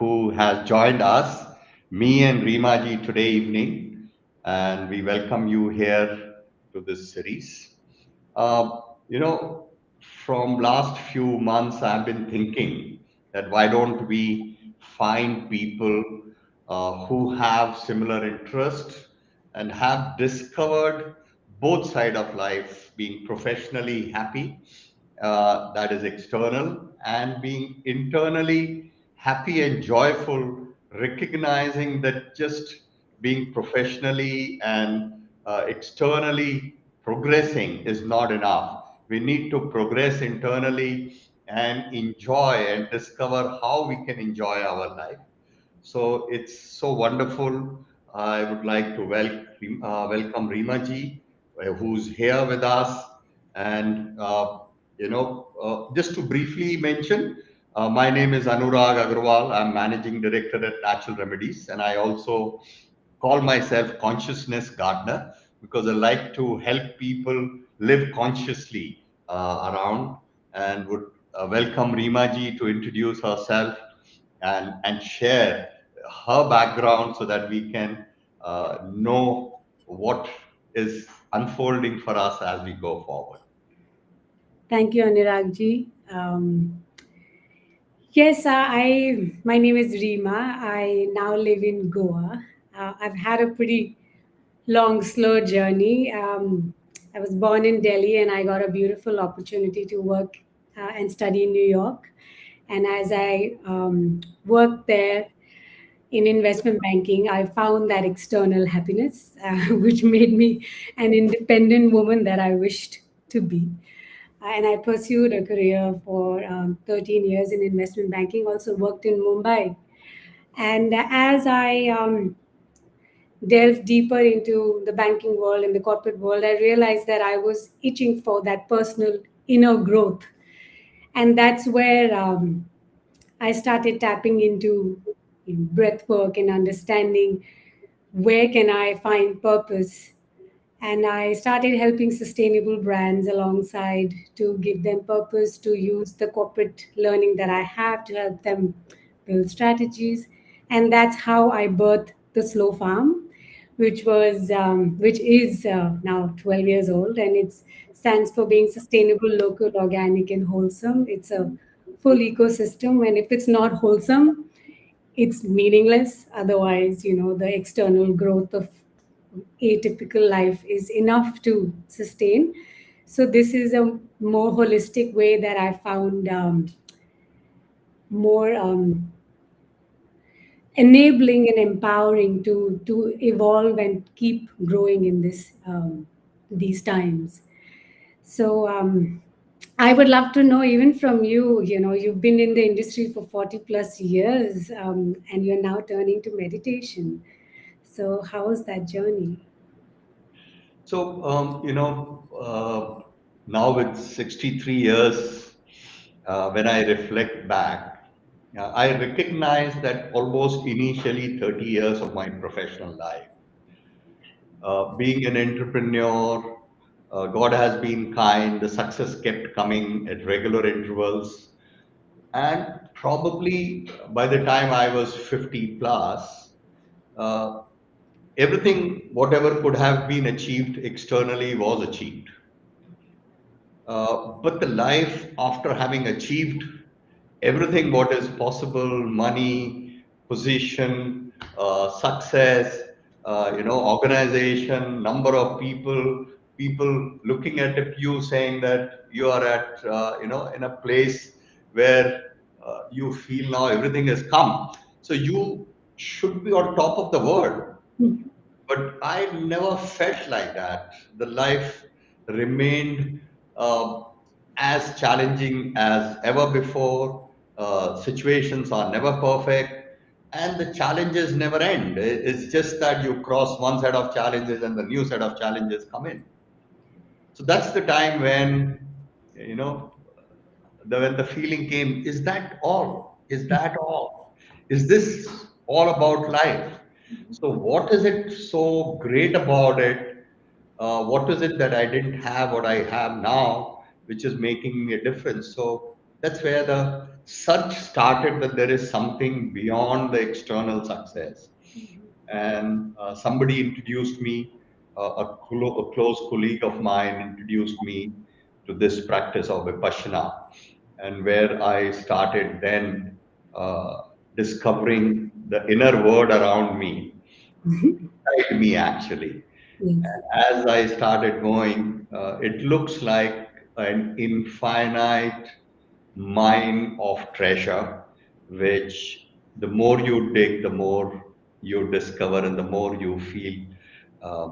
who has joined us, me and Reema ji today evening, and we welcome you here to this series. Uh, you know, from last few months, I've been thinking that why don't we find people who have similar interests and have discovered both side of life, being professionally happy, that is external, and being internally happy and joyful, recognizing that just being professionally and externally progressing is not enough. We need to progress internally and enjoy and discover how we can enjoy our life. So it's so wonderful. I would like to welcome Reema ji, who's here with us. And, just to briefly mention, my name is Anurag Agarwal. I'm Managing Director at Natural Remedies. And I also call myself Consciousness Gardener because I like to help people live consciously around, and would welcome Reema ji to introduce herself and share her background so that we can know what is unfolding for us as we go forward. Thank you, Anuragji. Yes, my name is Reema. I now live in Goa. I've had a pretty long, slow journey. I was born in Delhi and I got a beautiful opportunity to work and study in New York. And as I worked there in investment banking, I found that external happiness, which made me an independent woman that I wished to be. And I pursued a career for 13 years in investment banking, also worked in Mumbai. And as I delved deeper into the banking world and the corporate world, I realized that I was itching for that personal inner growth. And that's where I started tapping into breath work and understanding where can I find purpose. And I started helping sustainable brands alongside to give them purpose, to use the corporate learning that I have to help them build strategies. And that's how I birthed the Slow Farm, which is now 12 years old, and it stands for being sustainable, local, organic, and wholesome. It's a full ecosystem, and if it's not wholesome, it's meaningless. Otherwise, the external growth of a typical life is enough to sustain. So this is a more holistic way that I found more enabling and empowering to evolve and keep growing in these times. So I would love to know, even from you, you've been in the industry for 40 plus years, and you're now turning to meditation. So how was that journey? So, now with 63 years, when I reflect back, I recognize that almost initially 30 years of my professional life, being an entrepreneur, God has been kind, the success kept coming at regular intervals. And probably by the time I was 50 plus, uh, everything, whatever could have been achieved externally, was achieved. But the life after having achieved everything what is possible, money, position, success, organization, number of people looking at you saying that you are at, in a place where you feel now everything has come. So you should be on top of the world. But I never felt like that. The life remained uh, as challenging as ever before. Situations are never perfect, and the challenges never end. It's just that you cross one set of challenges and the new set of challenges come in. So that's the time when, you know, when the feeling came, is that all? Is that all? Is this all about life? So, what is it so great about it? What is it that I didn't have, what I have now, which is making a difference? So, That's where the search started, that there is something beyond the external success. And somebody introduced me, a close colleague of mine introduced me to this practice of Vipassana, and where I started then uh, discovering the inner world around me, inside me actually. Yes. As I started going, it looks like an infinite mine of treasure, which the more you dig, the more you discover, and the more you feel uh,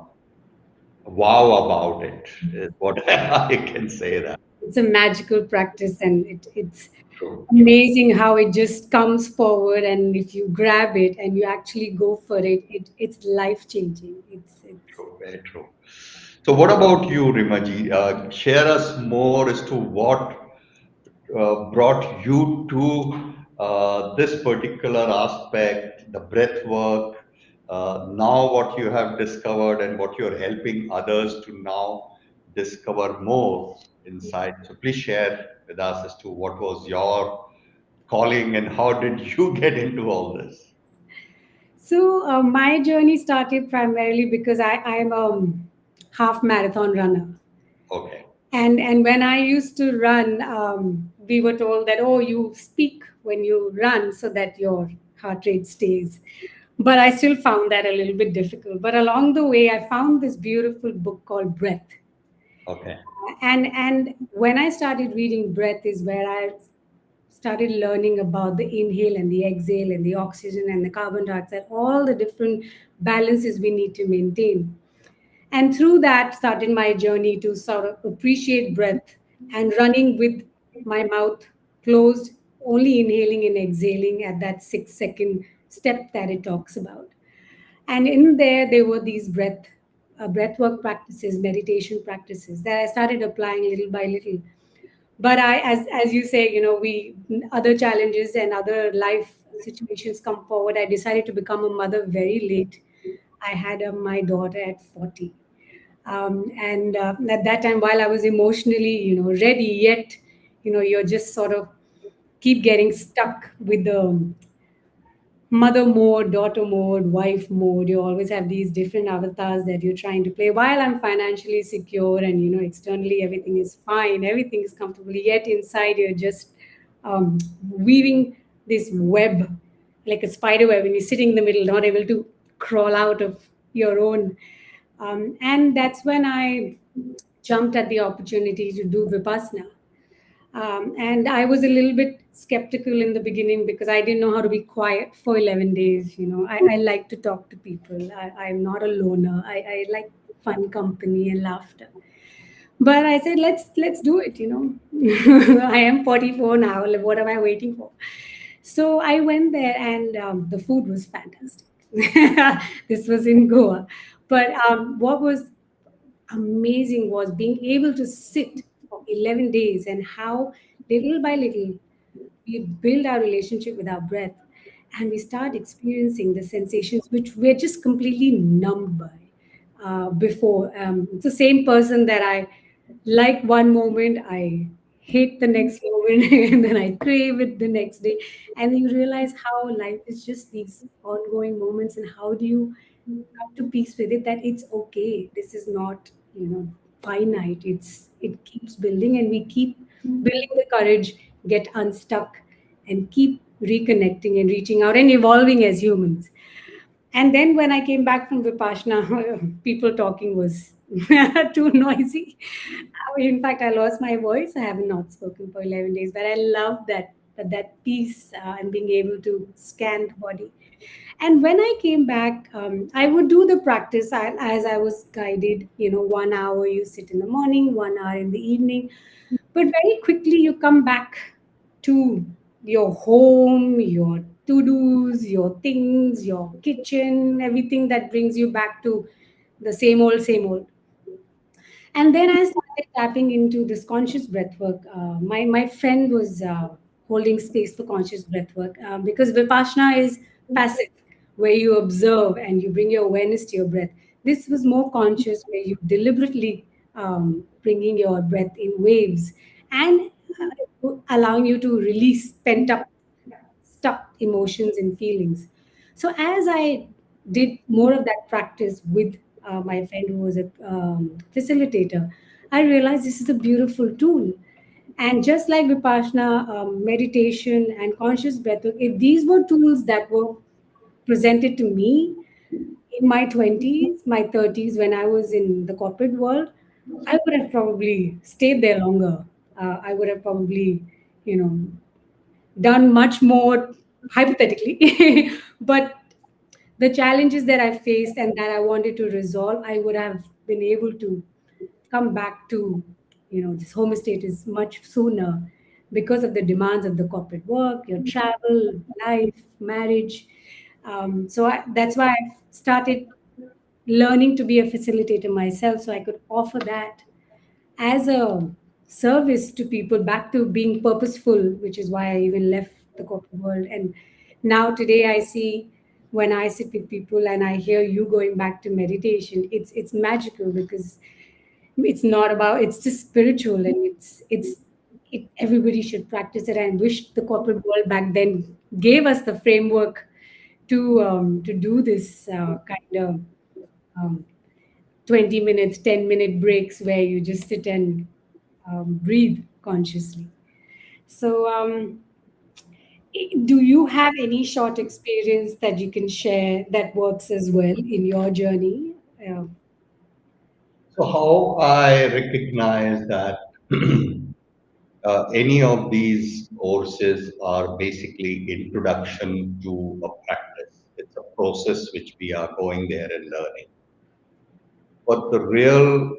wow about it. Is what I can say that. It's a magical practice, and it's True, true, amazing how it just comes forward, and if you grab it and you actually go for it, it's life changing. It's true, very true. So, what about you, Rimaji? Share us more as to what brought you to this particular aspect, the breath work, now what you have discovered and what you're helping others to now discover more inside. So please share with us as to what was your calling and how did you get into all this? so my journey started primarily because I'm a half marathon runner. Okay. And when I used to run, we were told that, oh, you speak when you run so that your heart rate stays. But I still found that a little bit difficult. But along the way, I found this beautiful book called Breath. Okay. And when I started reading Breath is where I started learning about the inhale and the exhale and the oxygen and the carbon dioxide, all the different balances we need to maintain. And through that started my journey to sort of appreciate breath and running with my mouth closed, only inhaling and exhaling at that 6 second step that it talks about. And in there were these breathwork practices, meditation practices that I started applying little by little. But as you say, we other challenges and other life situations come forward. I decided to become a mother very late. I had my daughter at 40, and at that time, while I was emotionally, ready, yet, you're just sort of keep getting stuck with the mother mode, daughter mode, wife mode. You always have these different avatars that you're trying to play. While I'm financially secure and externally everything is fine, everything is comfortable, yet inside you're just weaving this web like a spider web, and you're sitting in the middle, not able to crawl out of your own. And that's when I jumped at the opportunity to do Vipassana. And I was a little bit skeptical in the beginning because I didn't know how to be quiet for 11 days. I like to talk to people. I'm not a loner. I like fun company and laughter. But I said, let's do it. I am 44 now. Like, what am I waiting for? So I went there, and the food was fantastic. This was in Goa. But what was amazing was being able to sit for 11 days, and how little by little we build our relationship with our breath, and we start experiencing the sensations which we're just completely numbed by before. It's the same person that I like one moment, I hate the next moment, and then I crave it the next day. And you realize how life is just these ongoing moments, and how do you come to peace with it, that it's okay, this is not finite, it keeps building, and we keep building the courage, get unstuck, and keep reconnecting and reaching out and evolving as humans. And then when I came back from Vipassana, people talking was too noisy. In fact, I lost my voice. I have not spoken for 11 days, but I love that peace and being able to scan the body. And when I came back, I would do the practice as I was guided. 1 hour you sit in the morning, 1 hour in the evening. But very quickly you come back to your home, your to dos, your things, your kitchen, everything that brings you back to the same old, same old. And then I started tapping into this conscious breath work. My friend was holding space for conscious breath work because Vipassana is passive, where you observe and you bring your awareness to your breath. This was more conscious, where you deliberately bringing your breath in waves. And allowing you to release pent up, stuck emotions and feelings. So as I did more of that practice with my friend who was a facilitator, I realized this is a beautiful tool. And just like Vipassana, meditation, and conscious breathwork, if these were tools that were presented to me in my 20s, my 30s, when I was in the corporate world, I would have probably stayed there longer. I would have probably, you know, done much more hypothetically. But the challenges that I faced and that I wanted to resolve, I would have been able to come back to, this homeostasis much sooner because of the demands of the corporate work, your travel, life, marriage. That's why I started learning to be a facilitator myself so I could offer that as a service to people, back to being purposeful, which is why I even left the corporate world. And now today I see, when I sit with people and I hear you going back to meditation, it's magical, because it's not about, it's just spiritual, and everybody should practice it. And wish the corporate world back then gave us the framework to do this kind of um, 20 minutes, 10-minute breaks where you just sit and breathe consciously. So, do you have any short experience that you can share that works as well in your journey? So, how I recognize that any of these courses are basically introduction to a practice. It's a process which we are going there and learning. But the real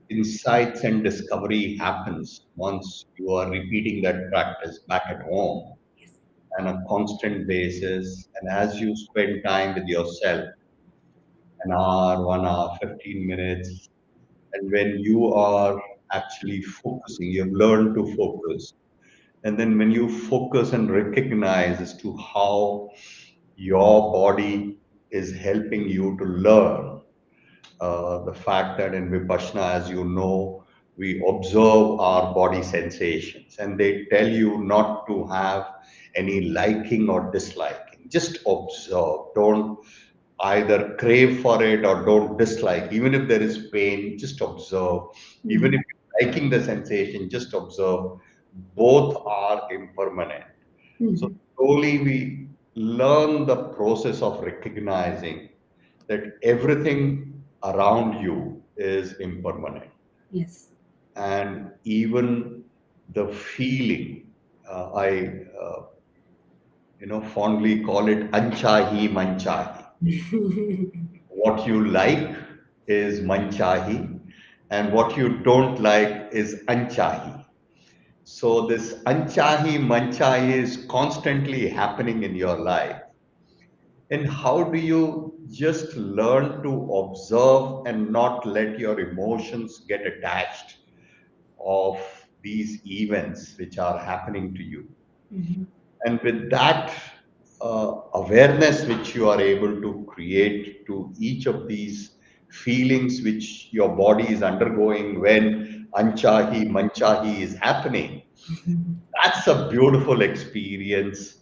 insights and discovery happens once you are repeating that practice back at home Yes. on a constant basis. And as you spend time with yourself, an hour, 1 hour, 15 minutes, and when you are actually focusing, you've learned to focus. And then when you focus and recognize as to how your body is helping you to learn, the fact that in Vipassana, as you know, we observe our body sensations, and they tell you not to have any liking or disliking. Just observe. Don't either crave for it or don't dislike. Even if there is pain, just observe. Even Mhm. if you're liking the sensation, just observe. Both are impermanent. So Mhm. slowly we learn the process of recognizing that everything around you is impermanent. Yes. And even the feeling, I fondly call it anchahi manchahi. What you like is manchahi, and what you don't like is anchahi. So this anchahi manchahi is constantly happening in your life. And how do you just learn to observe and not let your emotions get attached of these events which are happening to you? Mhm. And with that awareness which you are able to create to each of these feelings which your body is undergoing when anchahi manchahi is happening, that's a beautiful experience.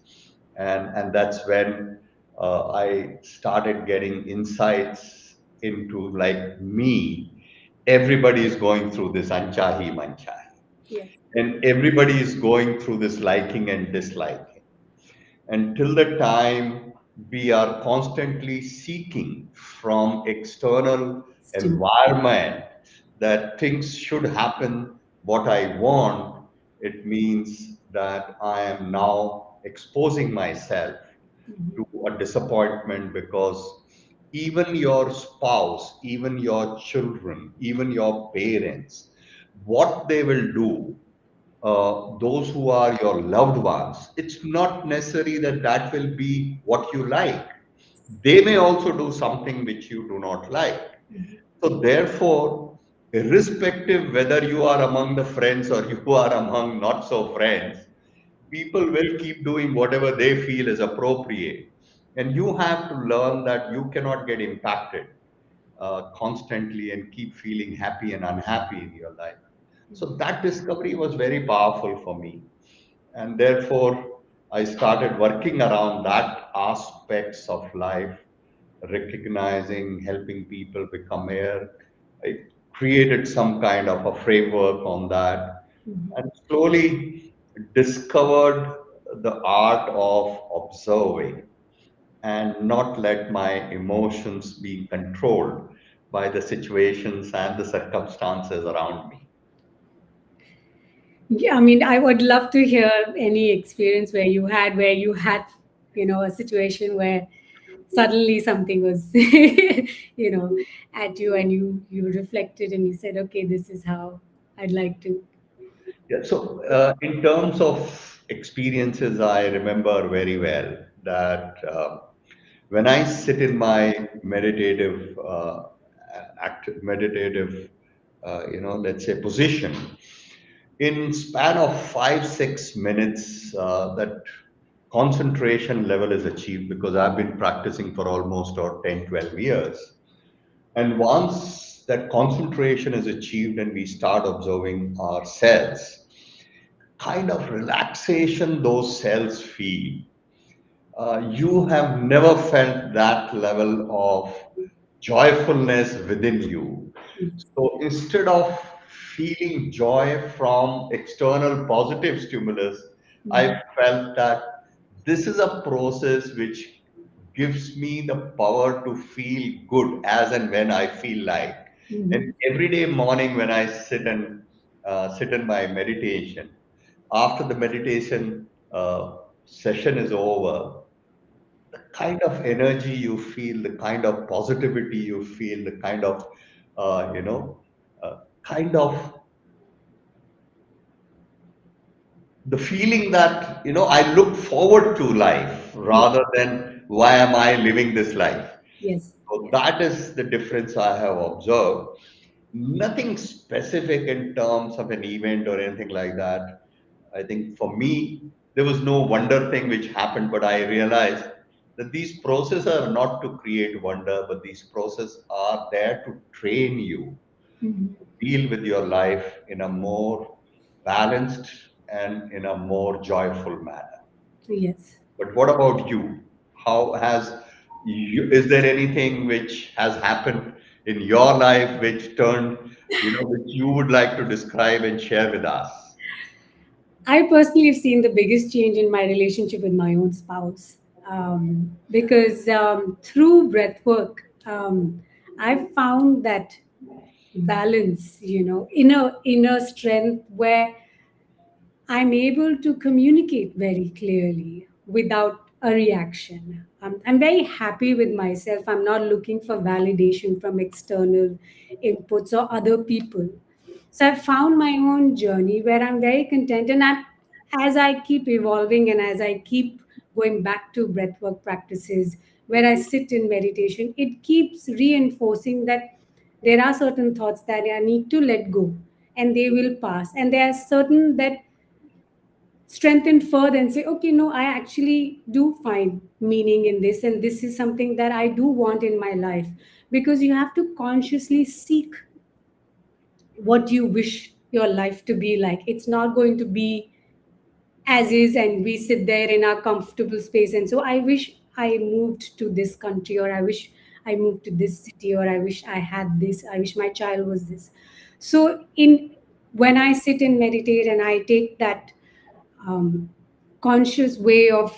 And that's when I started getting insights into, like me, everybody is going through this anchahi manchahi, Yes. and everybody is going through this liking and disliking. Until the time we are constantly seeking from external Still. environment that things should happen what I want, it means that I am now exposing myself Mhm. to a disappointment, because even your spouse, even your children, even your parents, what they will do, those who are your loved ones, it's not necessary that that will be what you like. They may also do something which you do not like. Mhm. So, therefore, irrespective whether you are among the friends or you are among not so friends, people will keep doing whatever they feel is appropriate. And you have to learn that you cannot get impacted constantly and keep feeling happy and unhappy in your life. So that discovery was very powerful for me. And therefore, I started working around that aspects of life, recognizing, helping people become aware. I created some kind of a framework on that Mhm. and slowly discovered the art of observing and not let my emotions be controlled by the situations and the circumstances around me. Yeah, I mean, I would love to hear any experience where you had, a situation where suddenly something was, at you, and you reflected and you said, okay, this is how I'd like to. Yeah, so in terms of experiences, I remember very well that when I sit in my meditative, let's say position, in span of 5 6 minutes, that concentration level is achieved because I've been practicing for almost or 10 12 years. And once that concentration is achieved and we start observing our cells, kind of relaxation those cells feel. You have never felt that level of joyfulness within you. So instead of feeling joy from external positive stimulus, I Mhm. felt that this is a process which gives me the power to feel good as and when I feel like. And Mhm. every day morning when I sit in my meditation, after the meditation session is over, the kind of energy you feel, the kind of positivity you feel, the kind of, uh, you know, uh, kind of the feeling that, I look forward to life Yes, rather than why am I living this life. yes, So yes. that is the difference I have observed. Nothing specific in terms of an event or anything like that. I think for me, there was no wonder thing which happened, but I realized that these processes are not to create wonder, but these processes are there to train you Mhm. to deal with your life in a more balanced and in a more joyful manner. Yes. But what about you? How has is there anything which has happened in your life which turned, which you would like to describe and share with us? I personally have seen the biggest change in my relationship with my own spouse, because through breath work, I've found that balance, inner strength where I'm able to communicate very clearly without a reaction. I'm very happy with myself. I'm not looking for validation from external inputs or other people. So I've found my own journey where I'm very content. And as I keep evolving and as I keep going back to breathwork practices where I sit in meditation, it keeps reinforcing that there are certain thoughts that I need to let go and they will pass. And there are certain that strengthen further and say, okay, no, I actually do find meaning in this, and this is something that I do want in my life. Because you have to consciously seek what you wish your life to be like. It's not going to be as is, and we sit there in our comfortable space. And so I wish I moved to this country, or I wish I moved to this city, or I wish I had this, I wish my child was this. So in when I sit and meditate and I take that um, conscious way of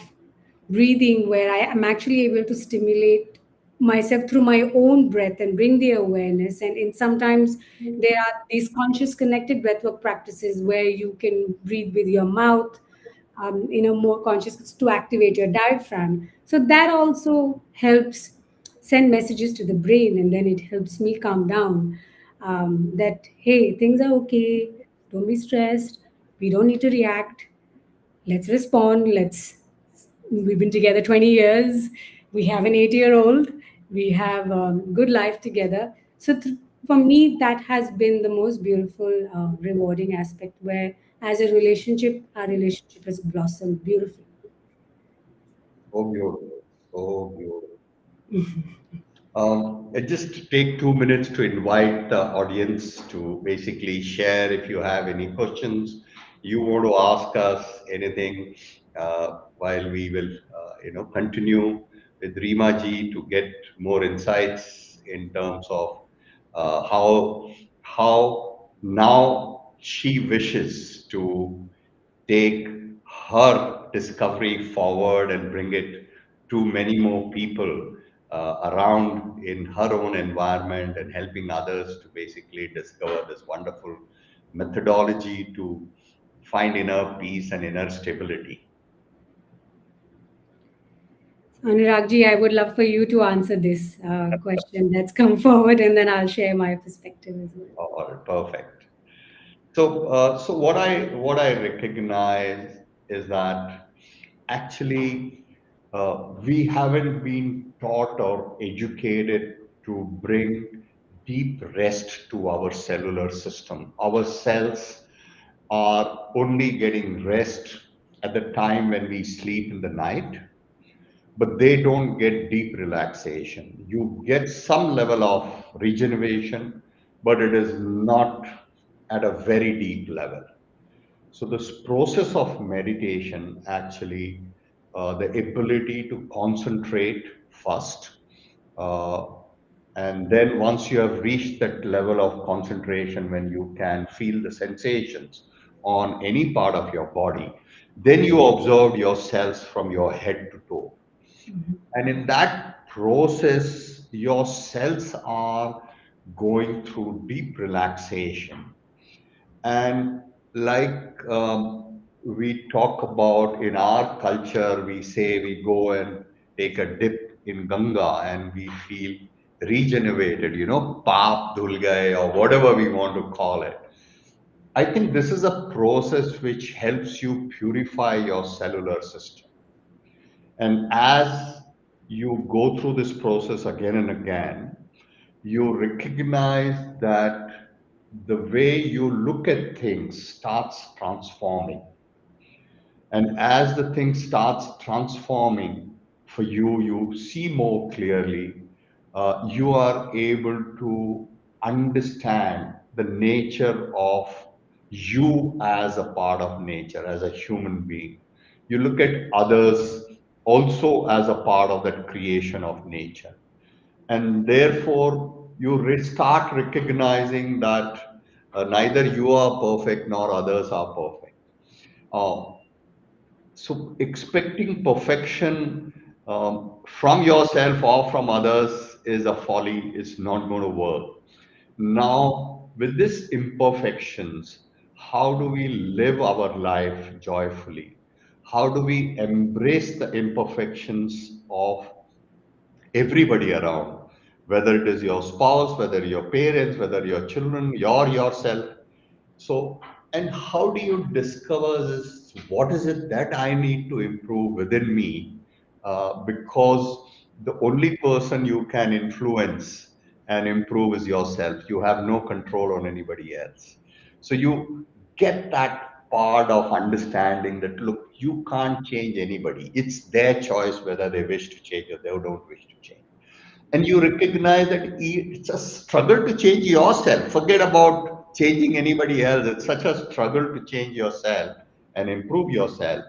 breathing where I am actually able to stimulate myself through my own breath and bring the awareness. And in sometimes there are these conscious connected breathwork practices where you can breathe with your mouth, more conscious to activate your diaphragm. So that also helps send messages to the brain, and then it helps me calm down. That hey, things are okay. Don't be stressed. We don't need to react. Let's respond. We've been together 20 years. We have an 8-year-old. We have good life together. So for me, that has been the most beautiful, rewarding aspect where as a relationship, our relationship has blossomed beautifully. So beautiful. So beautiful. I just take 2 minutes to invite the audience to basically share if you have any questions you want to ask us, anything, while we will, continue with Reema ji to get more insights in terms of how now she wishes to take her discovery forward and bring it to many more people around in her own environment and helping others to basically discover this wonderful methodology to find inner peace and inner stability. Anuragji, I would love for you to answer this question that's come forward, and then I'll share my perspective as well. All right, perfect. So what I recognize is that actually we haven't been taught or educated to bring deep rest to our cellular system. Our cells are only getting rest at the time when we sleep in the night, but they don't get deep relaxation. You get some level of regeneration, but it is not at a very deep level. So, this process of meditation actually, the ability to concentrate first, uh, and then once you have reached that level of concentration when you can feel the sensations on any part of your body, then you observe yourselves from your head to toe. And in that process, your cells are going through deep relaxation. And like we talk about in our culture, we say we go and take a dip in Ganga and we feel regenerated, paap dhul gaye or whatever we want to call it. I think this is a process which helps you purify your cellular system. And as you go through this process again and again, you recognize that the way you look at things starts transforming. And as the thing starts transforming for you, you see more clearly. You are able to understand the nature of you as a part of nature, as a human being. You look at others also as a part of that creation of nature. And therefore, you start recognizing that neither you are perfect nor others are perfect. Uh, so expecting perfection from yourself or from others is a folly. It's not going to work. Now, with these imperfections, how do we live our life joyfully? How do we embrace the imperfections of everybody around, whether it is your spouse, whether your parents, whether your children, yourself? So, and how do you discover this? What is it that I need to improve within me? Because the only person you can influence and improve is yourself. You have no control on anybody else. So you get that part of understanding that look, you can't change anybody. It's their choice whether they wish to change or they don't wish to change. And you recognize that it's a struggle to change yourself. Forget about changing anybody else. It's such a struggle to change yourself and improve yourself.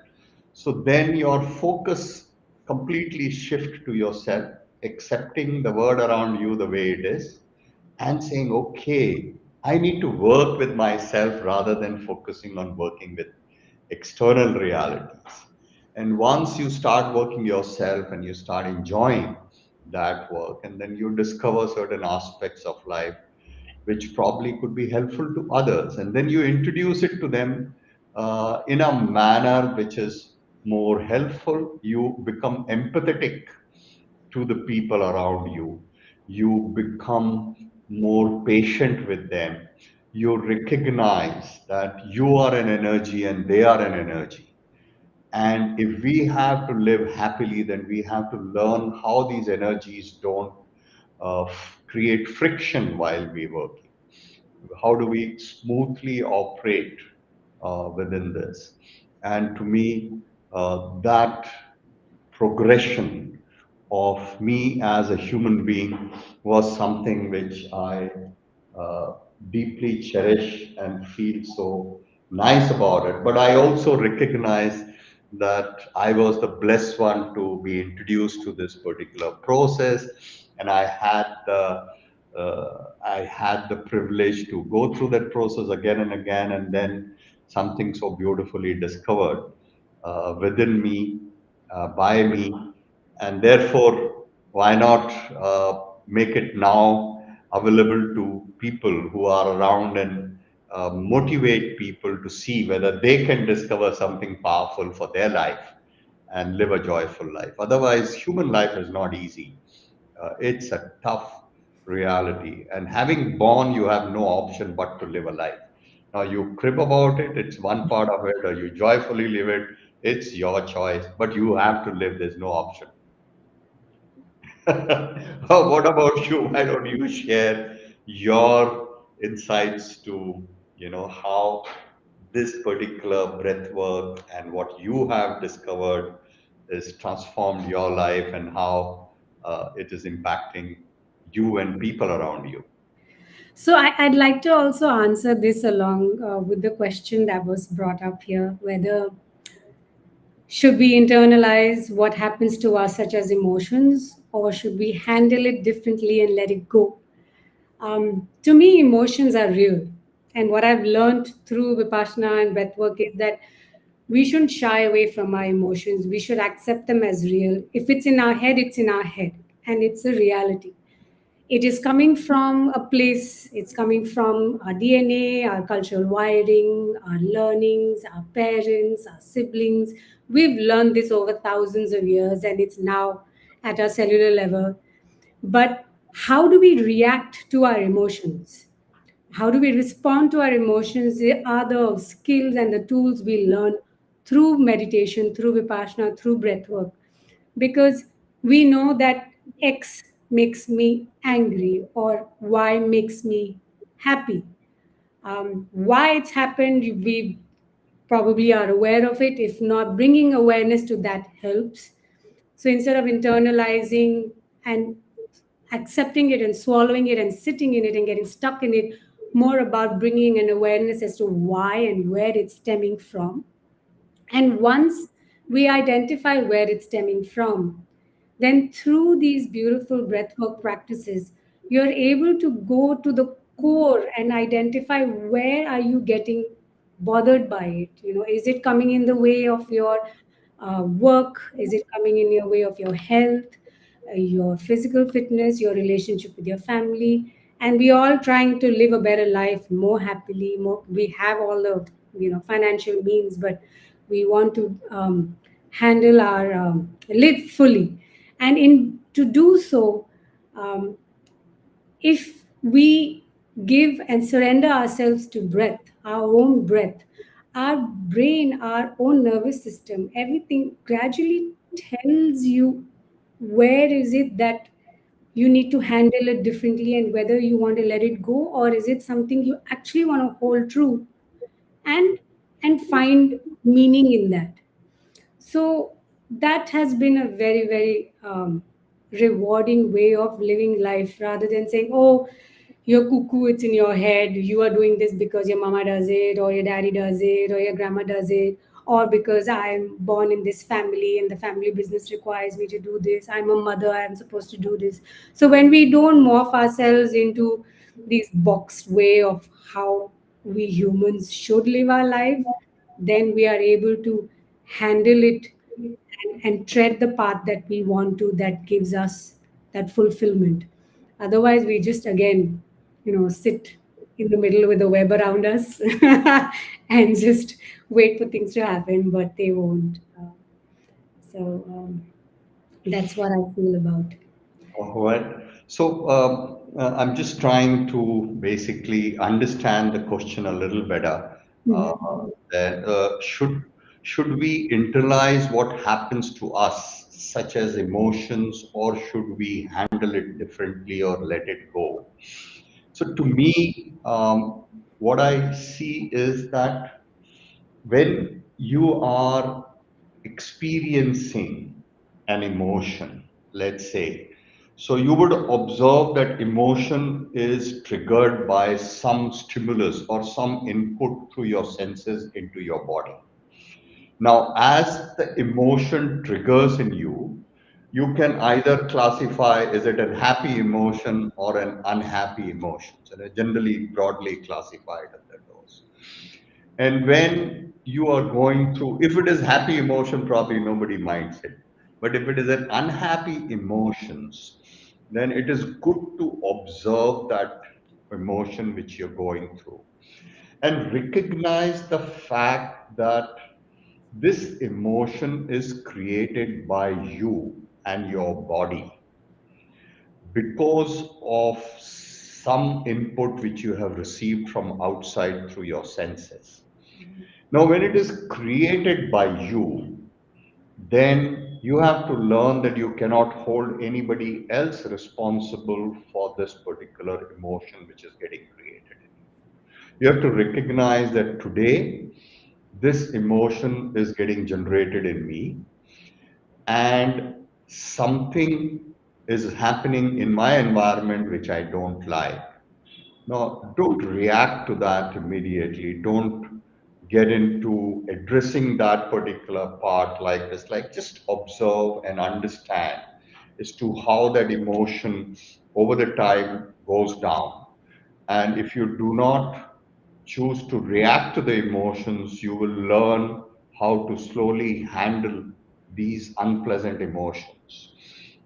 So then your focus completely shift to yourself, accepting the world around you the way it is, and saying, okay, I need to work with myself rather than focusing on working with external realities. And once you start working yourself and you start enjoying that work, and then you discover certain aspects of life which probably could be helpful to others, and then you introduce it to them in a manner which is more helpful. You become empathetic to the people around you. You become more patient with them. You recognize that you are an energy and they are an energy. And if we have to live happily, then we have to learn how these energies don't create friction while we working. How do we smoothly operate within this? And to me, that progression of me as a human being was something which I uh, deeply cherish and feel so nice about it. But I also recognize that I was the blessed one to be introduced to this particular process, and I had the privilege to go through that process again and again, and then something so beautifully discovered within me, by me, and therefore, why not make it now available to people who are around and motivate people to see whether they can discover something powerful for their life and live a joyful life. Otherwise, human life is not easy. It's a tough reality. And having born, you have no option but to live a life. Now, you crib about it, it's one part of it, or you joyfully live it, it's your choice, but you have to live, there's no option. What about you? Why don't you share your insights to, how this particular breath work and what you have discovered is transformed your life and how it is impacting you and people around you. So I'd like to also answer this along with the question that was brought up here, whether should we internalize what happens to us, such as emotions, or should we handle it differently and let it go? To me, emotions are real. And what I've learned through Vipassana and breathwork is that we shouldn't shy away from our emotions. We should accept them as real. If it's in our head, it's in our head, and it's a reality. It is coming from a place, it's coming from our DNA, our cultural wiring, our learnings, our parents, our siblings. We've learned this over thousands of years, and it's now at our cellular level. But how do we react to our emotions? How do we respond to our emotions? They are the skills and the tools we learn through meditation, through Vipassana, through breathwork. Because we know that X makes me angry or Y makes me happy. Why it's happened, we probably are aware of it. If not, bringing awareness to that helps. So instead of internalizing and accepting it and swallowing it and sitting in it and getting stuck in it, more about bringing an awareness as to why and where it's stemming from. And once we identify where it's stemming from, then through these beautiful breathwork practices, you're able to go to the core and identify where are you getting bothered by it. Is it coming in the way of your work? Is it coming in your way of your health, your physical fitness, your relationship with your family? And we all trying to live a better life, more happily. More, we have all the financial means, but we want to handle our live fully. And in to do so, um, if we give and surrender ourselves to breath, our own breath, our brain, our own nervous system, everything gradually tells you where is it that you need to handle it differently, and whether you want to let it go, or is it something you actually want to hold true and find meaning in that. So that has been a very, very rewarding way of living life, rather than saying, oh, you're cuckoo, it's in your head, you are doing this because your mama does it, or your daddy does it, or your grandma does it, or because I'm born in this family and the family business requires me to do this. I'm a mother, I'm supposed to do this. So when we don't morph ourselves into this boxed way of how we humans should live our life, then we are able to handle it and tread the path that we want to, that gives us that fulfillment. Otherwise we just again sit in the middle with a web around us and just wait for things to happen, but they won't. So that's what I feel about. All right. So I'm just trying to basically understand the question a little better. Uh, Mhm. that should we internalize what happens to us, such as emotions, or should we handle it differently or let it go? So to me, what I see is that when you are experiencing an emotion, let's say. So you would observe that emotion is triggered by some stimulus or some input through your senses into your body. Now, as the emotion triggers in you, you can either classify is it a happy emotion or an unhappy emotion. So they're generally broadly classified under those. And when you are going through, if it is happy emotion, probably nobody minds it. But if it is an unhappy emotions, then it is good to observe that emotion which you're going through and recognize the fact that this emotion is created by you and your body because of some input which you have received from outside through your senses. Now, when it is created by you, then you have to learn that you cannot hold anybody else responsible for this particular emotion which is getting created in you. You have to recognize that today this emotion is getting generated in me and something is happening in my environment which I don't like. Now, don't react to that immediately. Don't get into addressing that particular part like this. Like, just observe and understand as to how that emotion over the time goes down. And if you do not choose to react to the emotions, you will learn how to slowly handle these unpleasant emotions.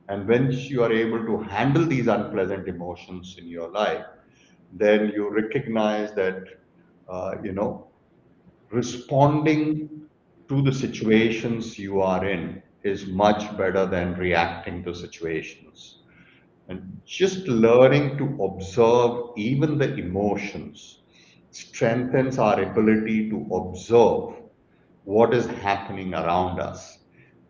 And when you are able to handle these unpleasant emotions in your life, then you recognize that, you know, responding to the situations you are in is much better than reacting to situations. And just learning to observe even the emotions strengthens our ability to observe what is happening around us.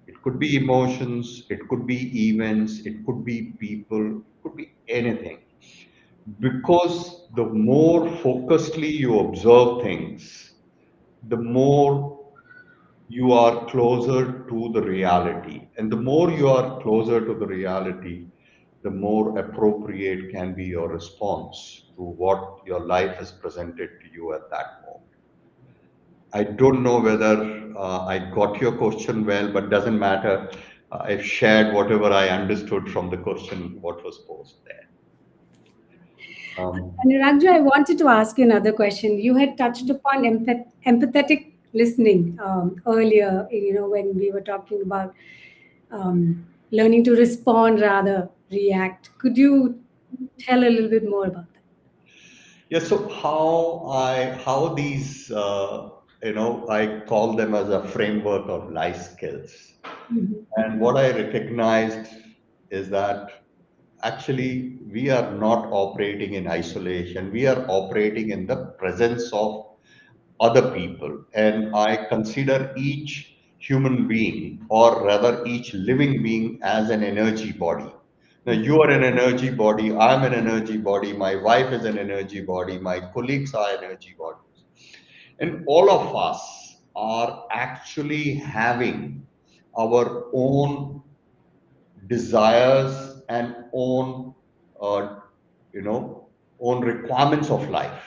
It could be emotions, it could be events, it could be people, it could be anything. Because the more focusedly you observe things, the more you are closer to the reality. And the more you are closer to the reality, the more appropriate can be your response to what your life has presented to you at that moment. I don't know whether I got your question well, but doesn't matter. I've shared whatever I understood from the question, what was posed there. Um, Anuragju, I wanted to ask you another question. You had touched upon empathetic listening earlier, when we were talking about learning to respond rather react. Could you tell a little bit more about that? Yeah, so how these I call them as a framework of life skills. Mhm. And what I recognized is that actually we are not operating in isolation. We are operating in the presence of other people. And I consider each human being, or rather each living being, as an energy body. Now, you are an energy body, I'm an energy body, my wife is an energy body, my colleagues are energy bodies. And all of us are actually having our own desires and own uh, you know own requirements of life.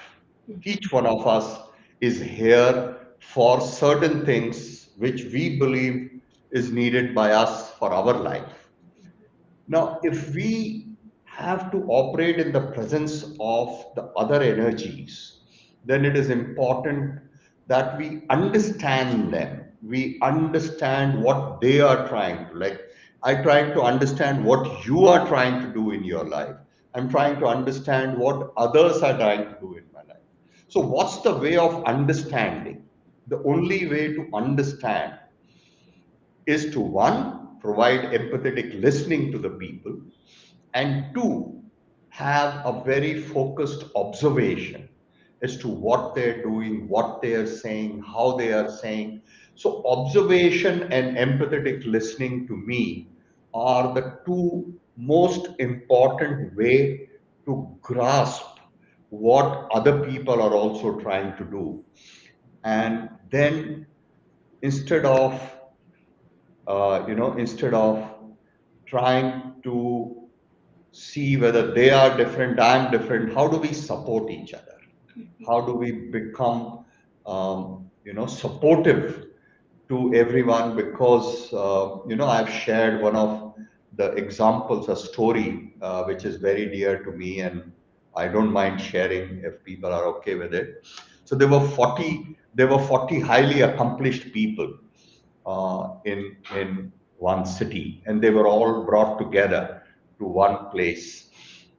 Each one of us is here for certain things which we believe is needed by us for our life. Now, if we have to operate in the presence of the other energies, then it is important that we understand them. We understand what they are trying to, like, I trying to understand what you are trying to do in your life. I'm trying to understand what others are trying to do in my life. So, what's the way of understanding? The only way to understand is to one, provide empathetic listening to the people, and two, have a very focused observation as to what they're doing, what they are saying, how they are saying. So, observation and empathetic listening to me are the two most important way to grasp what other people are also trying to do. And then instead of instead of trying to see whether they are different, I'm different. How do we support each other? How do we become, supportive to everyone? Because, I've shared one of the examples, a story, which is very dear to me, and I don't mind sharing if people are okay with it. So there were 40 highly accomplished people in one city, and they were all brought together to one place.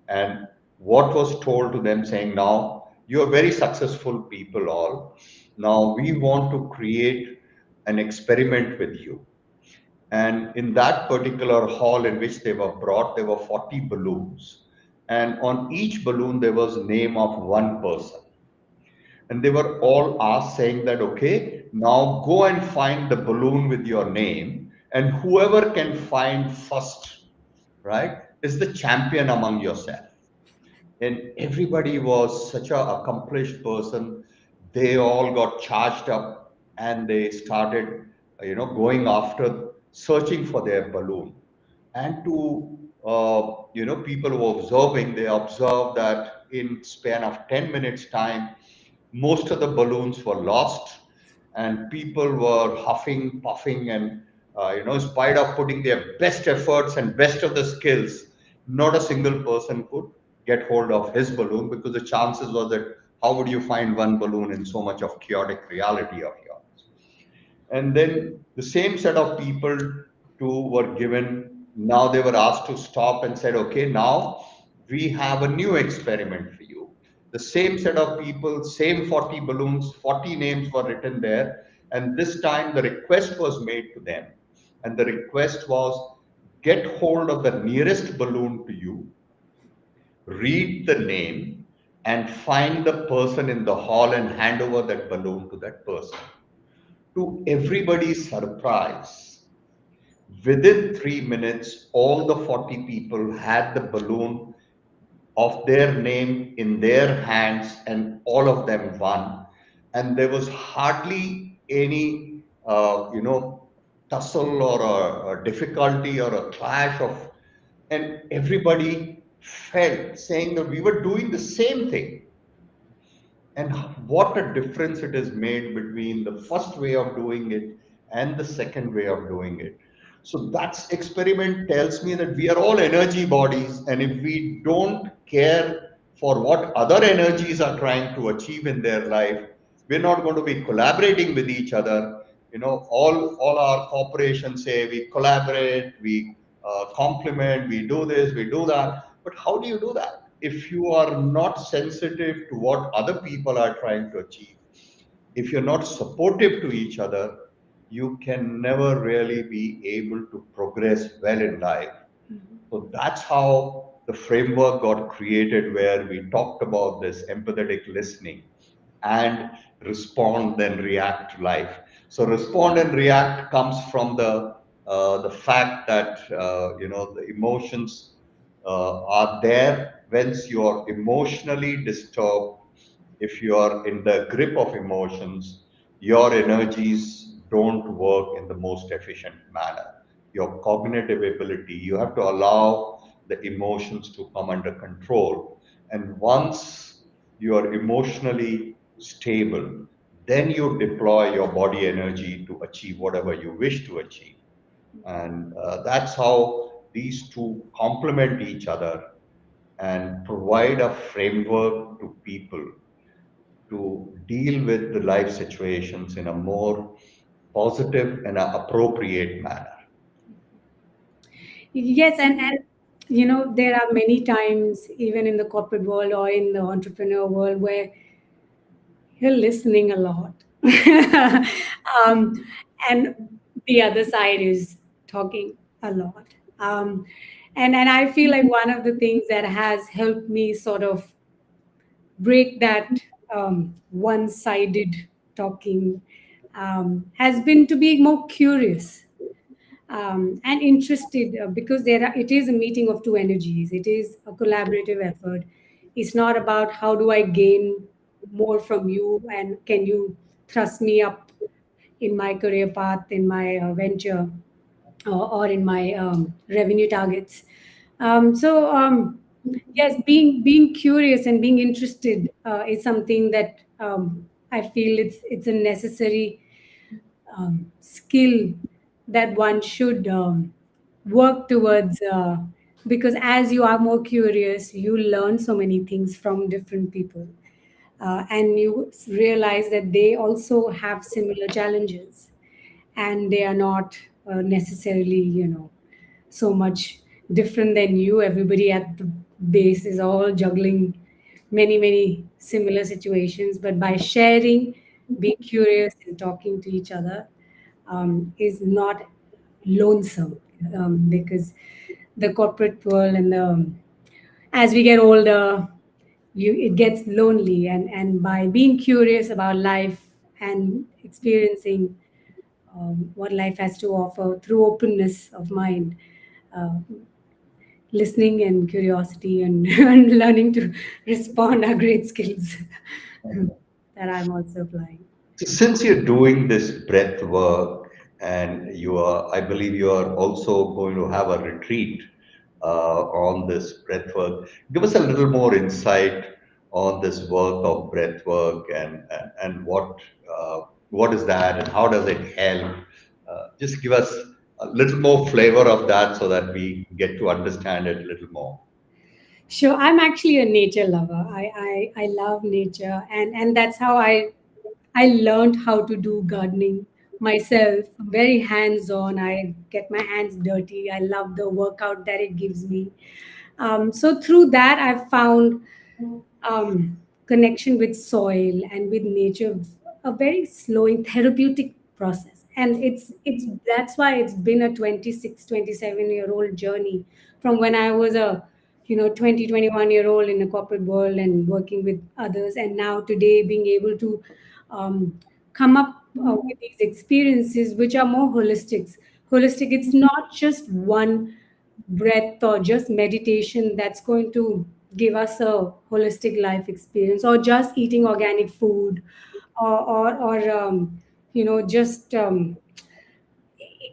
And what was told to them, saying, "Now you are very successful people, all. Now we want to create an experiment with you." And in that particular hall in which they were brought, there were 40 balloons, and on each balloon there was name of one person, and they were all asked, saying that, "Okay, now go and find the balloon with your name, and whoever can find first, right, is the champion among yourself." And everybody was such a accomplished person. They all got charged up, and they started, going after, searching for their balloon. And to people who were observing, they observed that in span of 10 minutes time, most of the balloons were lost, and people were huffing, puffing, and in spite of putting their best efforts and best of the skills, not a single person could get hold of his balloon, because the chances was that how would you find one balloon in so much of chaotic reality of yours? And then the same set of people too were given. Now they were asked to stop and said, "Okay, now we have a new experiment for you." The same set of people, same 40 balloons, 40 names were written there. And this time the request was made to them. And the request was, get hold of the nearest balloon to you, read the name, and find the person in the hall and hand over that balloon to that person. To everybody's surprise, within 3 minutes, all the 40 people had the balloon of their name in their hands, and all of them won. And there was hardly any, tussle or a difficulty or a clash of, and everybody felt saying that we were doing the same thing. And what a difference it has made between the first way of doing it and the second way of doing it. So that experiment tells me that we are all energy bodies, and if we don't care for what other energies are trying to achieve in their life, we're not going to be collaborating with each other. All our corporations say we collaborate, we complement, we do this, we do that. But how do you do that if you are not sensitive to what other people are trying to achieve? If you're not supportive to each other, you can never really be able to progress well in life. So that's how the framework got created, where we talked about this empathetic listening and respond, then react to life. So respond and react comes from the fact that the emotions are there. Once you are emotionally disturbed, if you are in the grip of emotions, your energies don't work in the most efficient manner. Your cognitive ability, you have to allow the emotions to come under control. And once you are emotionally stable, then you deploy your body energy to achieve whatever you wish to achieve. And that's how these two complement each other and provide a framework to people to deal with the life situations in a more positive and appropriate manner. Yes, and there are many times, even in the corporate world or in the entrepreneur world, where you're listening a lot. um, and the other side is talking a lot. Um, and I feel like one of the things that has helped me sort of break that one-sided talking has been to be more curious and interested, because it is a meeting of two energies. It is a collaborative effort. It's not about how do I gain more from you and can you thrust me up in my career path, in my venture. or in my revenue targets. So yes, being curious and being interested is something that I feel it's a necessary skill that one should work towards, because as you are more curious, you learn so many things from different people, and you realize that they also have similar challenges, and they are not necessarily, so much different than you. Everybody at the base is all juggling many similar situations, but by sharing, being curious and talking to each other, is not lonesome, because the corporate world and as we get older, it gets lonely, and by being curious about life and experiencing what life has to offer through openness of mind, uh, listening and curiosity and, and learning to respond are great skills that I'm also applying. Since you're doing this breath work and I believe you are also going to have a retreat on this breath work, give us a little more insight on this work of breath work and what is that and how does it help? Just give us a little more flavor of that so that we get to understand it a little more. Sure, I'm actually a nature lover. I love nature, and that's how I learned how to do gardening myself. Very hands on. I get my hands dirty. I love the workout that it gives me. So through that, I've found connection with soil and with nature a very slowing therapeutic process, and it's that's why it's been a 26, 27 year old journey from when I was a 20, 21 year old in a corporate world and working with others, and now today being able to come up with these experiences which are more holistic. It's not just one breath or just meditation that's going to give us a holistic life experience, or just eating organic food, or just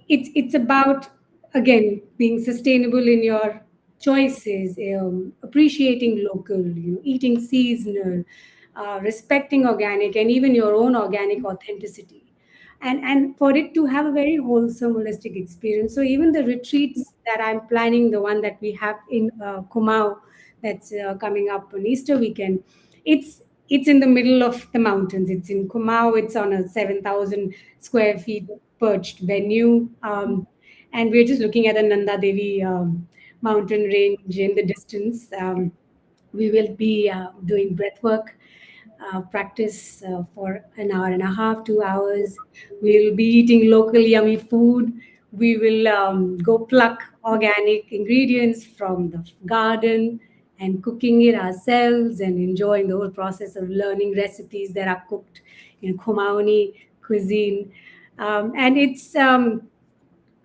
it's about, again, being sustainable in your choices, appreciating local, eating seasonal, respecting organic and even your own organic authenticity, and for it to have a very wholesome holistic experience. So even the retreats that I'm planning, the one that we have in Kumau, that's coming up on Easter weekend, it's in the middle of the mountains. It's in Kumau. It's on a 7,000 square feet perched venue, and we're just looking at the Nanda Devi mountain range in the distance. We will be doing breath work practice for an hour and a half, 2 hours. We'll be eating local yummy food. We will go pluck organic ingredients from the garden and cooking it ourselves and enjoying the whole process of learning recipes that are cooked in Kumaoni cuisine. And it's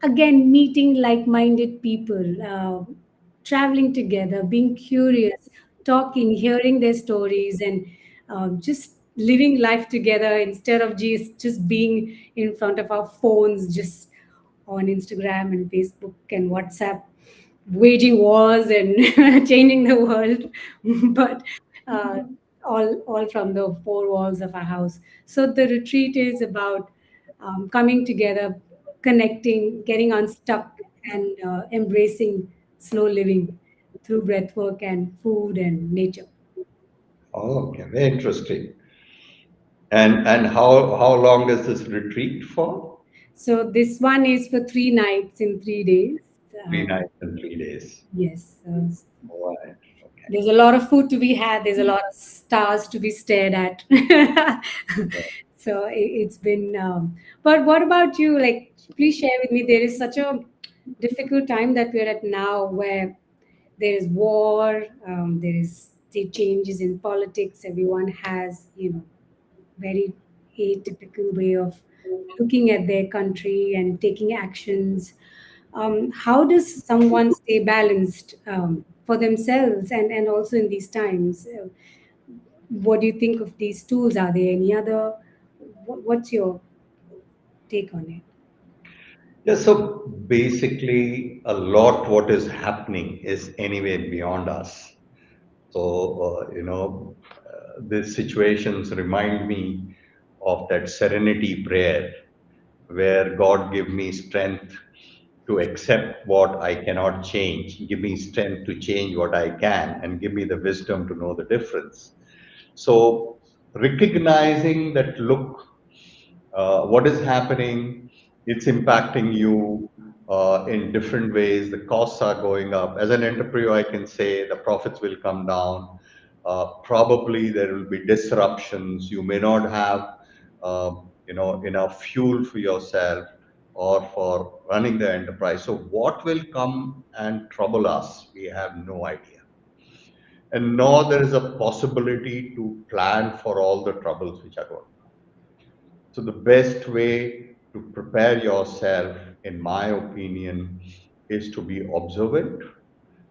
again meeting like-minded people, traveling together, being curious, talking, hearing their stories, and just living life together instead of just being in front of our phones, just on Instagram and Facebook and WhatsApp, waging wars and changing the world, but uh, all from the four walls of our house. So the retreat is about coming together, connecting, getting unstuck, and embracing slow living through breath work and food and nature. Oh, okay, very interesting. And how long is this retreat for? So this one is for 3 nights in 3 days. Three Um, nights and 3 days. yes. All right. Okay. There's a lot of food to be had. There's a lot of stars to be stared at. So it's been. But what about you? Like, please share with me. There is such a difficult time that we're at now, where there is war. There is the changes in politics. Everyone has, very atypical way of looking at their country and taking actions. How does someone stay balanced for themselves and also in these times? What do you think of these tools? Are there any other? What's your take on it? Yeah, so basically, a lot what is happening is anyway beyond us. So, these situations remind me of that serenity prayer where God give me strength to accept what I cannot change, give me strength to change what I can, and give me the wisdom to know the difference. So, recognizing that, look, what is happening, it's impacting you in different ways. The costs are going up. As an entrepreneur, I can say the profits will come down. Probably there will be disruptions. You may not have, enough fuel for yourself or for running the enterprise. So what will come and trouble us? We have no idea. And nor there is a possibility to plan for all the troubles which are going. So the best way to prepare yourself, in my opinion, is to be observant,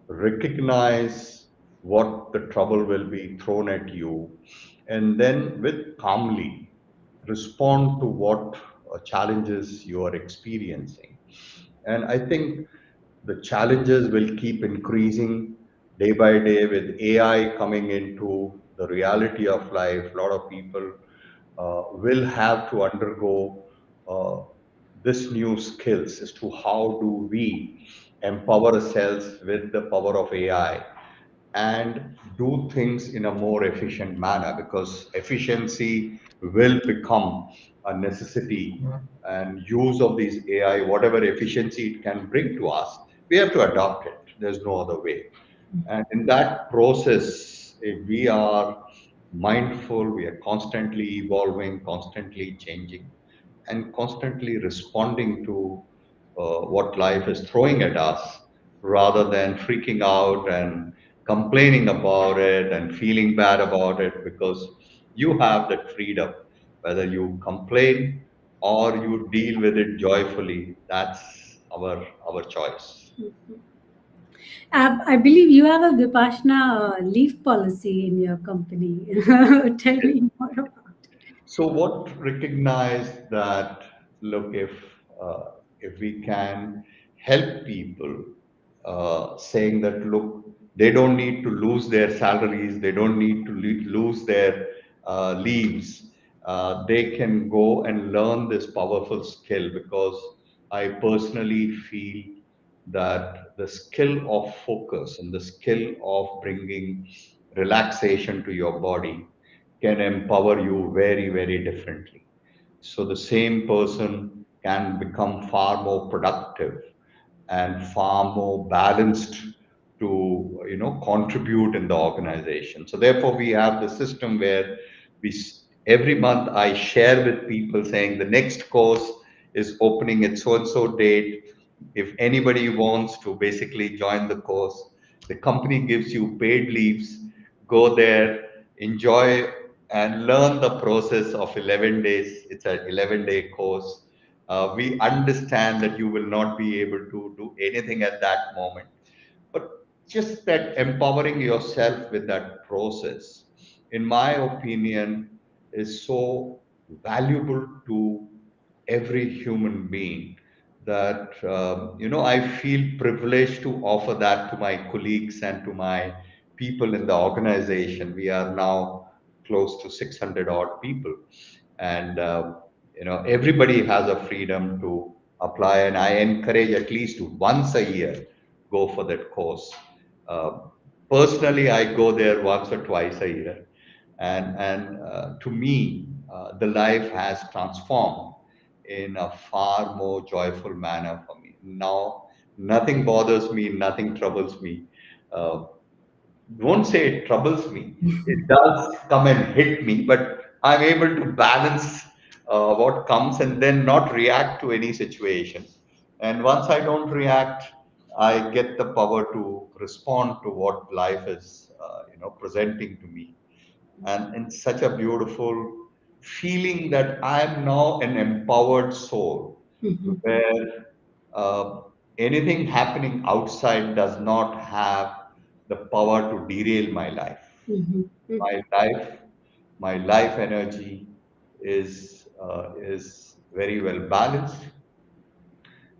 recognize what the trouble will be thrown at you, and then with calmly respond to what challenges you are experiencing. And I think the challenges will keep increasing day by day with AI coming into the reality of life. A lot of people will have to undergo uh, this new skills as to how do we empower ourselves with the power of AI and do things in a more efficient manner, because efficiency will become a necessity, and use of these AI, whatever efficiency it can bring to us, we have to adopt it. There's no other way. And in that process, if we are mindful, we are constantly evolving, constantly changing, and constantly responding to what life is throwing at us, rather than freaking out and complaining about it and feeling bad about it, because you have that freedom. Whether you complain or you deal with it joyfully, that's our choice. I believe you have a Vipassana leave policy in your company. Tell me more about it. So what recognize that, look, uh, if we can help people, saying that, look, they don't need to lose their salaries, they don't need to lose their leaves, they can go and learn this powerful skill, because I personally feel that the skill of focus and the skill of bringing relaxation to your body can empower you very, very differently. So the same person can become far more productive and far more balanced to contribute in the organization. So therefore, we have the system where every month I share with people saying the next course is opening at so and so date. If anybody wants to basically join the course, the company gives you paid leaves. Go there, enjoy, and learn the process of 11 days. It's an 11-day course. We understand that you will not be able to do anything at that moment, but just that empowering yourself with that process, in my opinion, is so valuable to every human being, that I feel privileged to offer that to my colleagues and to my people in the organization. We are now close to 600 odd people, and everybody has a freedom to apply, and I encourage at least once a year go for that course. uh, Personally, I go there once or twice a year, and to me, the life has transformed in a far more joyful manner for me now. Nothing bothers me, nothing troubles me. uh, won't say it troubles me. It does come and hit me, but I'm able to balance what comes and then not react to any situation. And once I don't react, I get the power to respond to what life is, presenting to me. And it's such a beautiful feeling that I am now an empowered soul, Mhm, where uh, anything happening outside does not have the power to derail my life. mhm, My mhm. life, my life energy is very well balanced,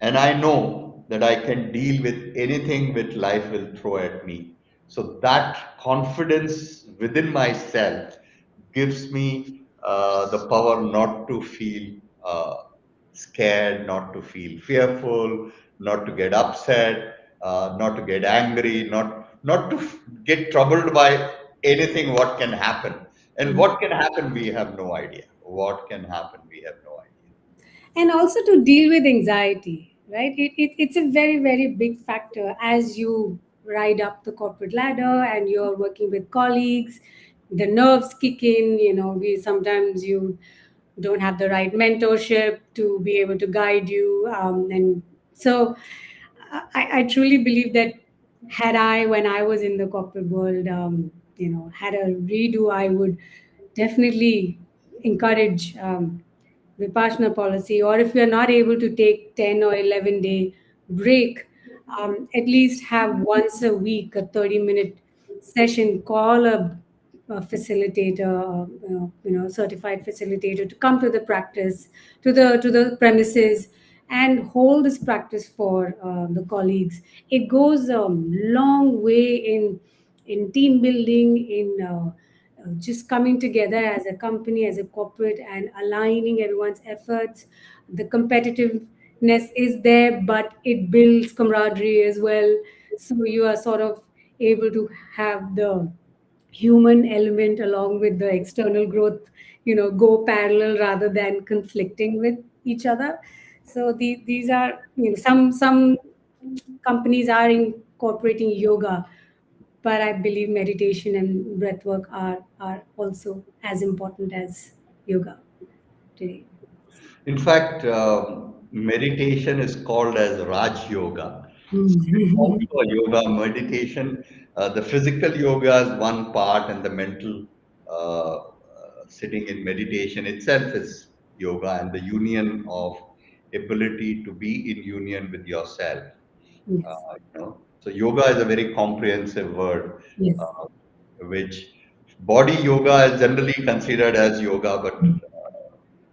and I know that I can deal with anything which life will throw at me. So that confidence within myself gives me the power not to feel scared, not to feel fearful, not to get upset, not to get angry, not to get troubled by anything. What can happen, and Mm. what can happen, we have no idea. What can happen, we have no idea. And also to deal with anxiety, right? It's a very, very big factor as you ride up the corporate ladder and you're working with colleagues. The nerves kick in, we sometimes you don't have the right mentorship to be able to guide you. And so I truly believe that had I, when I was in the corporate world, had a redo, I would definitely encourage Vipassana policy. Or if you're not able to take 10 or 11-day break, at least have once a week a 30-minute session. Call a facilitator, certified facilitator to come to the practice, to the premises, and hold this practice for the colleagues. It goes a long way in team building, in just coming together as a company, as a corporate, and aligning everyone's efforts. The competitiveness is there, but it builds camaraderie as well. So you are sort of able to have the human element along with the external growth, go parallel rather than conflicting with each other. So these are, some companies are incorporating yoga, but I believe meditation and breath work are also as important as yoga today. In fact, meditation is called as Raj Yoga. So it's Mhm. also a yoga meditation. The physical yoga is one part, and the mental sitting in meditation itself is yoga, and the union of ability to be in union with yourself. Yes, So yoga is a very comprehensive word, yes. uh, which body yoga is generally considered as yoga, but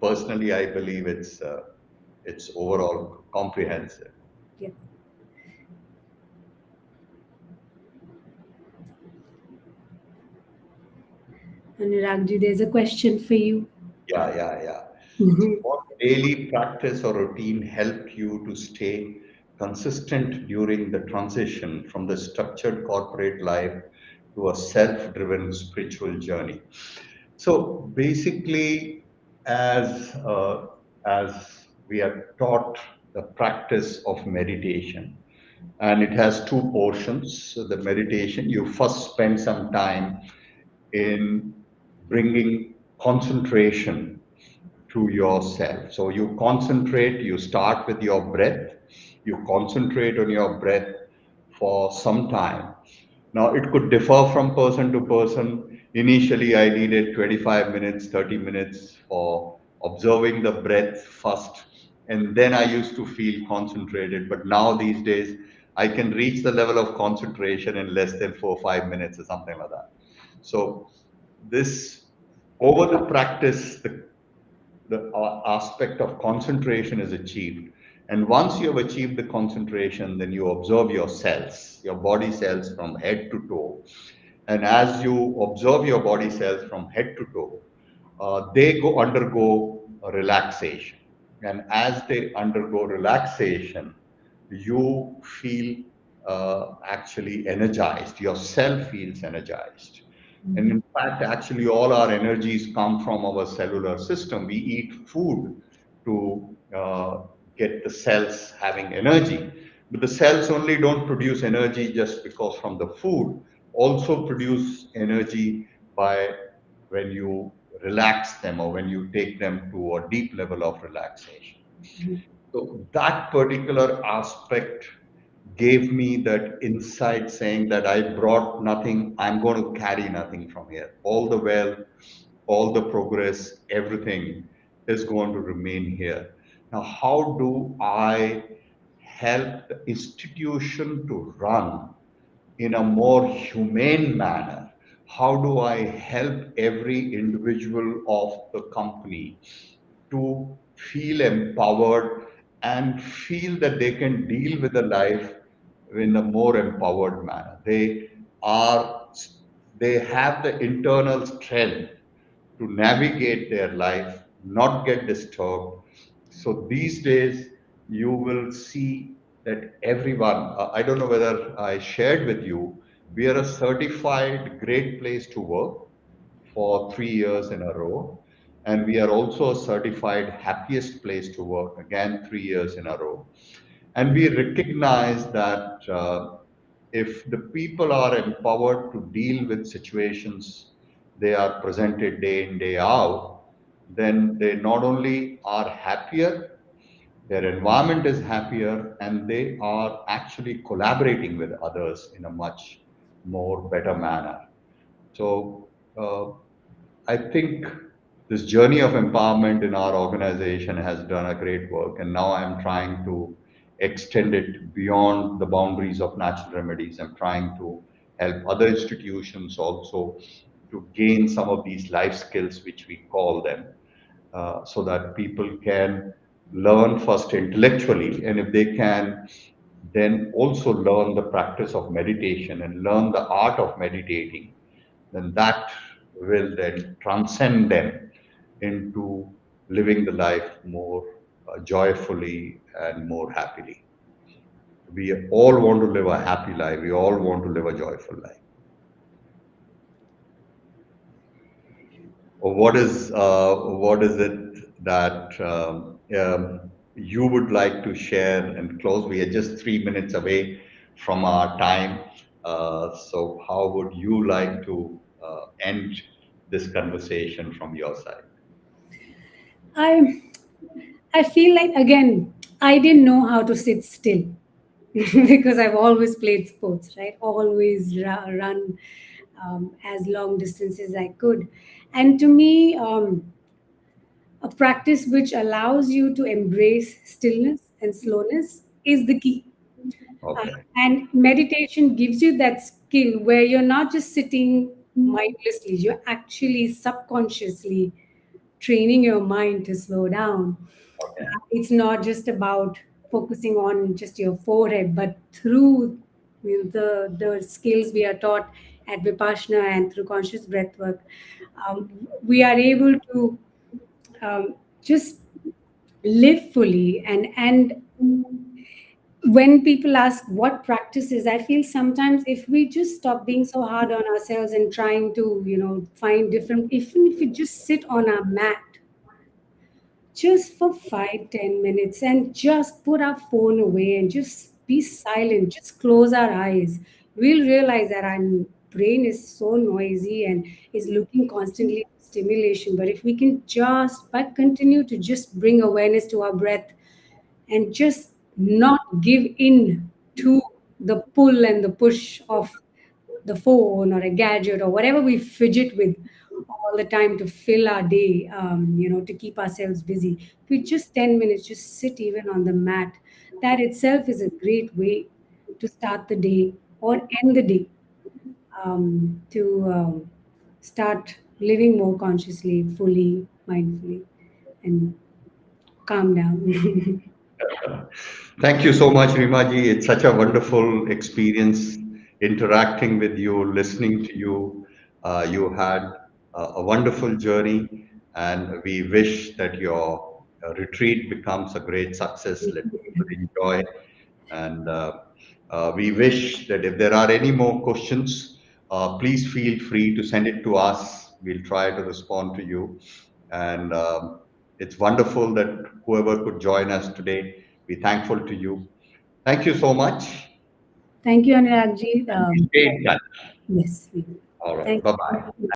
personally, I believe it's overall comprehensive. Yes. Anuragji, there's a question for you. Yeah, yeah, yeah. So Mhm. what daily practice or routine helped you to stay consistent during the transition from the structured corporate life to a self-driven spiritual journey? So basically, as uh, as we are taught the practice of meditation, and it has two portions. So the meditation, you first spend some time in bringing concentration to yourself. So you concentrate, you start with your breath, you concentrate on your breath for some time. Now, it could differ from person to person. Initially, I needed 25 minutes, 30 minutes for observing the breath first, and then I used to feel concentrated. But now, these days, I can reach the level of concentration in less than 4 or 5 minutes or something like that. So, this over the practice, the aspect of concentration is achieved. And once you have achieved the concentration, then you observe your cells, your body cells from head to toe. And as you observe your body cells from head to toe, they go undergo a relaxation. And as they undergo relaxation, you feel actually energized. Your cell feels energized. And in fact, actually, all our energies come from our cellular system. We eat food to get the cells having energy. But the cells only don't produce energy just because from the food, also produce energy by when you relax them or when you take them to a deep level of relaxation. So that particular aspect gave me that insight saying that I brought nothing, I'm going to carry nothing from here. All the wealth, all the progress, everything is going to remain here. Now, how do I help the institution to run in a more humane manner? How do I help every individual of the company to feel empowered and feel that they can deal with the life in a more empowered manner. Are, they have the internal strength to navigate their life, not get disturbed. So these days, you will see that everyone, I don't know whether I shared with you, we are a certified great place to work for 3 years in a row. And we are also a certified happiest place to work, again, 3 years in a row. And we recognize that if the people are empowered to deal with situations they are presented day in, day out, then they not only are happier, their environment is happier, and they are actually collaborating with others in a much more better manner. So I think this journey of empowerment in our organization has done a great work, and now I'm trying to extend it beyond the boundaries of natural remedies. I'm trying to help other institutions also to gain some of these life skills, which we call them, so that people can learn first intellectually, and if they can, then also learn the practice of meditation and learn the art of meditating, then that will then transcend them into living the life more joyfully and more happily. We all want to live a happy life. We all want to live a joyful life. Or what is it that you would like to share and close? We are just 3 minutes away from our time. So how would you like to end this conversation from your side? I I feel like again I didn't know how to sit still because I've always played sports, right? Always run as long distance as I could, and to me, a practice which allows you to embrace stillness and slowness is the key. Okay. And meditation gives you that skill where you're not just sitting mindlessly, you're actually subconsciously training your mind to slow down. Okay. It's not just about focusing on just your forehead, but through the skills we are taught at Vipassana and through conscious breathwork, we are able to just live fully. And when people ask what practice is, I feel sometimes if we just stop being so hard on ourselves and trying to find different, even if we just sit on our mat just for 5-10 minutes and just put our phone away and just be silent, just close our eyes, we'll realize that our brain is so noisy and is looking constantly for stimulation. But if we can just but continue to just bring awareness to our breath and just not give in to the pull and the push of the phone or a gadget or whatever we fidget with all the time to fill our day, to keep ourselves busy. If we just 10 minutes, just sit even on the mat, that itself is a great way to start the day or end the day, to start living more consciously, fully, mindfully, and calm down. Thank you so much, Rimaji. It's such a wonderful experience interacting with you, listening to you. You had a wonderful journey, and we wish that your retreat becomes a great success. Let people enjoy. And we wish that if there are any more questions, please feel free to send it to us. We'll try to respond to you. And it's wonderful that whoever could join us today, we're thankful to you. Thank you so much. Thank you, Anuragji. And we stay in touch. Yes, we will. All right. Thank Bye bye. you.